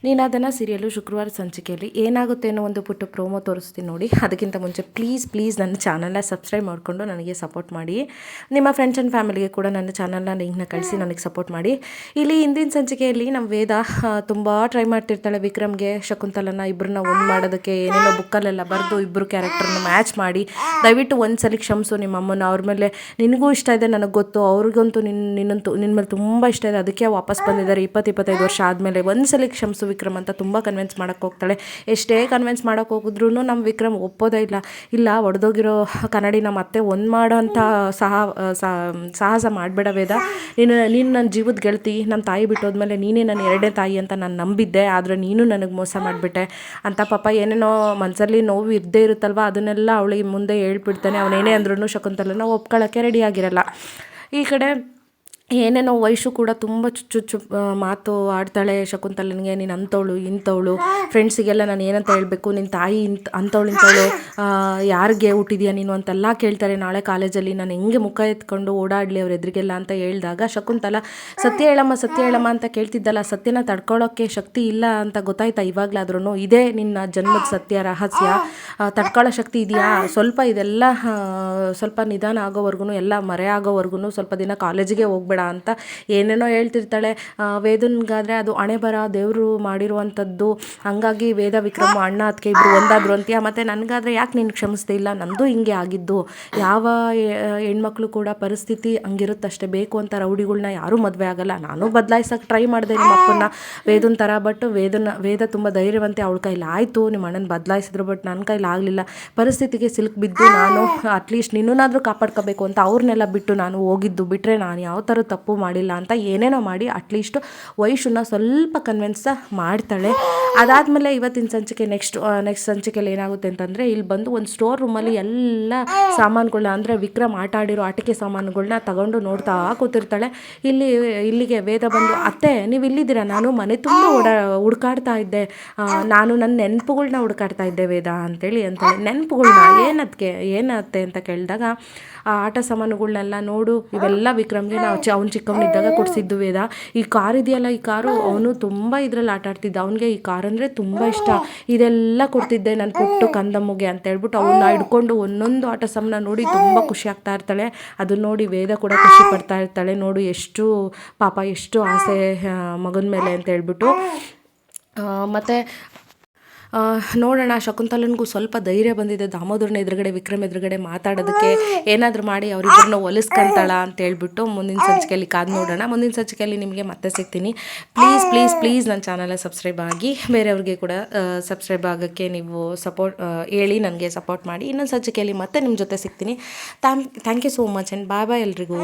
ನೀನಾದನ serial ಶುಕ್ರವಾರ ಸಂಚಿಕೆಯಲ್ಲಿ ಏನಾಗುತ್ತೆ ಅನ್ನೋ ಒಂದು ಪುಟ್ಟ ಪ್ರೋಮೋ ತೋರಿಸ್ತೀನಿ ನೋಡಿ. ಅದಕ್ಕಿಂತ ಮುಂಚೆ ಪ್ಲೀಸ್ ನನ್ನ ಚಾನಲ್ನ ಸಬ್ಸ್ಕ್ರೈಬ್ ಮಾಡಿಕೊಂಡು ನನಗೆ ಸಪೋರ್ಟ್ ಮಾಡಿ. ನಿಮ್ಮ ಫ್ರೆಂಡ್ಸ್ ಆ್ಯಂಡ್ ಫ್ಯಾಮಿಲಿಗೆ ಕೂಡ ನನ್ನ ಚಾನಲ್ನ ಲಿಂಕ್ನ ಕಳಿಸಿ ನನಗೆ ಸಪೋರ್ಟ್ ಮಾಡಿ. ಇಲ್ಲಿ ಹಿಂದಿನ ಸಂಚಿಕೆಯಲ್ಲಿ ನಮ್ಮ ವೇದ ತುಂಬ ಟ್ರೈ ಮಾಡ್ತಿರ್ತಾಳೆ ವಿಕ್ರಮ್ಗೆ ಶಕುಂತಲನ ಇಬ್ಬರನ್ನ ಒಂದು ಮಾಡೋದಕ್ಕೆ. ಏನೇನೋ ಬುಕ್ಕಲ್ಲೆಲ್ಲ ಬರೆದು ಇಬ್ಬರು ಕ್ಯಾರೆಕ್ಟರ್ನ ಮ್ಯಾಚ್ ಮಾಡಿ ದಯವಿಟ್ಟು ಒಂದು ಸಲ ಕ್ಷಮಿಸು ನಿಮ್ಮ ಅಮ್ಮನ. ಅವ್ರ ಮೇಲೆ ನಿನಗೂ ಇಷ್ಟ ಇದೆ ನನಗೆ ಗೊತ್ತು, ಅವ್ರಿಗಂತೂ ನಿನ್ನ ಮೇಲೆ ತುಂಬ ಇಷ್ಟ ಇದೆ, ಅದಕ್ಕೆ ವಾಪಸ್ ಬಂದಿದ್ದಾರೆ 20-25 ವರ್ಷ ಆದಮೇಲೆ. ಒಂದು ಸಲ ಕ್ಷಮಿಸು ವಿಕ್ರಮ್ ಅಂತ ತುಂಬ ಕನ್ವಿನ್ಸ್ ಮಾಡೋಕ್ಕೆ ಹೋಗ್ತಾಳೆ. ಎಷ್ಟೇ ಕನ್ವಿನ್ಸ್ ಮಾಡೋಕ್ಕೆ ಹೋಗಿದ್ರು ನಮ್ಮ ವಿಕ್ರಮ್ ಒಪ್ಪೋದೇ ಇಲ್ಲ ಒಡೆದೋಗಿರೋ ಕನ್ನಡಿನ ಮತ್ತೆ ಒಂದು ಮಾಡೋ ಅಂಥ ಸಾಹಸ ಮಾಡಬೇಡ ವೇದ. ನೀನು ನನ್ನ ಜೀವದ ಗೆಳತಿ, ನಮ್ಮ ತಾಯಿ ಬಿಟ್ಟೋದ್ಮೇಲೆ ನೀನೇ ನನ್ನ ಎರಡನೇ ತಾಯಿ ಅಂತ ನಾನು ನಂಬಿದ್ದೆ, ಆದರೆ ನೀನು ನನಗೆ ಮೋಸ ಮಾಡಿಬಿಟ್ಟೆ ಅಂತ ಪಾಪ ಏನೇನೋ ಮನಸ್ಸಲ್ಲಿ ನೋವು ಇದ್ದೇ ಇರುತ್ತಲ್ವ, ಅದನ್ನೆಲ್ಲ ಅವಳಿಗೆ ಮುಂದೆ ಹೇಳ್ಬಿಡ್ತಾನೆ. ಅವನೇನೇ ಅಂದ್ರೂ ಶಕುಂತಲನ ಒಪ್ಕೊಳ್ಳೋಕ್ಕೆ ರೆಡಿ ಆಗಿರಲ್ಲ. ಈ ಕಡೆ ಏನೇನೋ ವಯಸ್ಸು ಕೂಡ ತುಂಬ ಚುಚ್ಚು ಮಾತು ಆಡ್ತಾಳೆ ಶಕುಂತಲನಿಗೆ. ನೀನು ಅಂಥವಳು ಇಂಥವಳು, ಫ್ರೆಂಡ್ಸಿಗೆಲ್ಲ ನಾನು ಏನಂತ ಹೇಳಬೇಕು, ನಿನ್ನ ತಾಯಿ ಅಂಥವಳು ಇಂಥವಳು, ಯಾರಿಗೆ ಹುಟ್ಟಿದ್ಯಾ ನೀನು ಅಂತೆಲ್ಲ ಕೇಳ್ತಾರೆ. ನಾಳೆ ಕಾಲೇಜಲ್ಲಿ ನಾನು ಹೆಂಗೆ ಮುಖ ಎತ್ಕೊಂಡು ಓಡಾಡಲಿ ಅವ್ರ ಎದುರಿಗೆಲ್ಲ ಅಂತ ಹೇಳಿದಾಗ ಶಕುಂತಲ ಸತ್ಯ ಹೇಳಮ್ಮ ಅಂತ ಕೇಳ್ತಿದ್ದಲ್ಲ, ಸತ್ಯನ ತಡ್ಕೊಳ್ಳೋಕ್ಕೆ ಶಕ್ತಿ ಇಲ್ಲ ಅಂತ ಗೊತ್ತಾಯ್ತಾ ಇವಾಗಲಾದ್ರೂ? ಇದೇ ನಿನ್ನ ಜನ್ಮದ ಸತ್ಯ ರಹಸ್ಯ, ತಡ್ಕೊಳ್ಳೋ ಶಕ್ತಿ ಇದೆಯಾ? ಸ್ವಲ್ಪ ಇದೆಲ್ಲ ಸ್ವಲ್ಪ ನಿಧಾನ ಆಗೋವರೆಗೂ, ಎಲ್ಲ ಮರೆ ಆಗೋವರೆಗೂ ಸ್ವಲ್ಪ ದಿನ ಕಾಲೇಜಿಗೆ ಹೋಗ್ಬೇಡ ಅಂತ ಏನೇನೋ ಹೇಳ್ತಿರ್ತಾಳೆ. ವೇದನ್ಗಾದರೆ ಅದು ಹಣೆ ಬರ ದೇವರು ಮಾಡಿರುವಂಥದ್ದು, ಹಂಗಾಗಿ ವೇದ ವಿಕ್ರಮ ಅಣ್ಣ ಅದಕ್ಕೆ ಇಬ್ಬರು ಒಂದಾದ್ರು ಅಂತೀಯ, ಮತ್ತು ನನಗಾದರೆ ಯಾಕೆ ನೀನು ಕ್ಷಮಿಸ್ದೇ ಇಲ್ಲ, ನಂದು ಹಿಂಗೆ ಆಗಿದ್ದು. ಯಾವ ಹೆಣ್ಮಕ್ಳು ಕೂಡ ಪರಿಸ್ಥಿತಿ ಹಂಗಿರುತ್ತಷ್ಟೇ, ಬೇಕು ಅಂತ ರೌಡಿಗಳ್ನ ಯಾರೂ ಮದುವೆ ಆಗಲ್ಲ. ನಾನು ಬದಲಾಯಿಸೋಕೆ ಟ್ರೈ ಮಾಡಿದೆ ನಿಮ್ಮ ಅಪ್ಪನ ವೇದನ ಥರ, ಬಟ್ ವೇದ ತುಂಬ ಧೈರ್ಯವಂತೆ, ಅವಳ ಕೈಲಿ ಆಯಿತು, ನಿಮ್ಮ ಅಣ್ಣನ ಬದಲಾಯಿಸಿದ್ರು, ಬಟ್ ನನ್ನ ಕೈಲಿ ಆಗಲಿಲ್ಲ. ಪರಿಸ್ಥಿತಿಗೆ ಸಿಲುಕು ಬಿದ್ದು ನಾನು ಅಟ್ಲೀಸ್ಟ್ ನಿನ್ನನ್ನಾದರೂ ಕಾಪಾಡ್ಕೋಬೇಕು ಅಂತ ಅವ್ರನ್ನೆಲ್ಲ ಬಿಟ್ಟು ನಾನು ಹೋಗಿದ್ದು, ಬಿಟ್ಟರೆ ನಾನು ಯಾವ ಥರ ತಪ್ಪು ಮಾಡಿಲ್ಲ ಅಂತ ಏನೇನೋ ಮಾಡಿ ಅಟ್ಲೀಸ್ಟ್ ವೈಶುನ ಸ್ವಲ್ಪ ಕನ್ವಿನ್ಸ್ ಮಾಡ್ತಾಳೆ. ಅದಾದಮೇಲೆ ಇವತ್ತಿನ ಸಂಚಿಕೆ ನೆಕ್ಸ್ಟ್ ಸಂಚಿಕೆಯಲ್ಲಿ ಏನಾಗುತ್ತೆ ಅಂತಂದರೆ, ಇಲ್ಲಿ ಬಂದು ಒಂದು ಸ್ಟೋರ್ ರೂಮಲ್ಲಿ ಎಲ್ಲ ಸಾಮಾನುಗಳನ್ನ, ಅಂದರೆ ವಿಕ್ರಮ್ ಆಟ ಆಡಿರೋ ಆಟಿಕೆ ಸಾಮಾನುಗಳನ್ನ ತಗೊಂಡು ನೋಡ್ತಾ ಕೂತಿರ್ತಾಳೆ. ಇಲ್ಲಿಗೆ ವೇದ ಬಂದು, ಅತ್ತೆ ನೀವು ಇಲ್ಲಿದ್ದೀರಾ, ನಾನು ಮನೆ ತುಂಬ ಹುಡ್ಕಾಡ್ತಾ ಇದ್ದೆ, ನಾನು ನನ್ನ ನೆನಪುಗಳ್ನ ಹುಡ್ಕಾಡ್ತಾ ಇದ್ದೆ ವೇದ ಅಂತೇಳಿ ಅಂತಾಳೆ. ನೆನಪುಗಳ್ನ ಏನತ್ತೆ ಅಂತ ಕೇಳಿದಾಗ, ಆ ಆಟ ಸಾಮಾನುಗಳನ್ನೆಲ್ಲ ನೋಡು, ಇವೆಲ್ಲ ವಿಕ್ರಮ್ಗೆ ನಾವು ಅವ್ನು ಚಿಕ್ಕವನಿದ್ದಾಗ ಕೊಡಿಸಿದ್ದು ವೇದ. ಈ ಕಾರ್ ಇದೆಯಲ್ಲ, ಈ ಕಾರು ಅವನು ತುಂಬ ಇದರಲ್ಲಿ ಆಟ ಆಡ್ತಿದ್ದ, ಅವನಿಗೆ ಈ ಕಾರ್ ಅಂದರೆ ತುಂಬ ಇಷ್ಟ, ಇದೆಲ್ಲ ಕೊಡ್ತಿದ್ದೆ ನಾನು ಪುಟ್ಟು ಕಂದಮ್ಮಗೆ ಅಂತ ಹೇಳ್ಬಿಟ್ಟು ಅವನ್ನ ಹಿಡ್ಕೊಂಡು ಒಂದೊಂದು ಆಟ ಸಾಮಾನ ನೋಡಿ ತುಂಬ ಖುಷಿ ಆಗ್ತಾ ಇರ್ತಾಳೆ. ಅದನ್ನ ನೋಡಿ ವೇದ ಕೂಡ ಖುಷಿ ಪಡ್ತಾ ಇರ್ತಾಳೆ. ನೋಡು ಎಷ್ಟು ಪಾಪ, ಎಷ್ಟು ಆಸೆ ಮಗನ ಮೇಲೆ ಅಂತ ಹೇಳ್ಬಿಟ್ಟು. ಮತ್ತು ನೋಡೋಣ, ಶಕುಂತಲನಿಗೂ ಸ್ವಲ್ಪ ಧೈರ್ಯ ಬಂದಿದೆ ದಾಮೋದರನ ಎದುರುಗಡೆ ವಿಕ್ರಮ್ ಎದುರುಗಡೆ ಮಾತಾಡೋದಕ್ಕೆ, ಏನಾದರೂ ಮಾಡಿ ಅವರಿಬ್ಬರನ್ನ ಒಲಿಸ್ಕೊಂತಾಳ ಅಂತ ಹೇಳ್ಬಿಟ್ಟು ಮುಂದಿನ ಸಂಚಿಕೆಯಲ್ಲಿ ಕಾದು ನೋಡೋಣ. ಮುಂದಿನ ಸಂಚಿಕೆಯಲ್ಲಿ ನಿಮಗೆ ಮತ್ತೆ ಸಿಗ್ತೀನಿ. ಪ್ಲೀಸ್ ನನ್ನ ಚಾನಲ್ನ ಸಬ್ಸ್ಕ್ರೈಬ್ ಆಗಿ, ಬೇರೆಯವ್ರಿಗೆ ಕೂಡ ಸಬ್ಸ್ಕ್ರೈಬ್ ಆಗೋಕ್ಕೆ ನೀವು ಸಪೋರ್ಟ್ ಹೇಳಿ, ನನಗೆ ಸಪೋರ್ಟ್ ಮಾಡಿ. ಇನ್ನೊಂದು ಸಂಚಿಕೆಯಲ್ಲಿ ಮತ್ತೆ ನಿಮ್ಮ ಜೊತೆ ಸಿಗ್ತೀನಿ. Thank you so much and bye ಎಲ್ರಿಗೂ.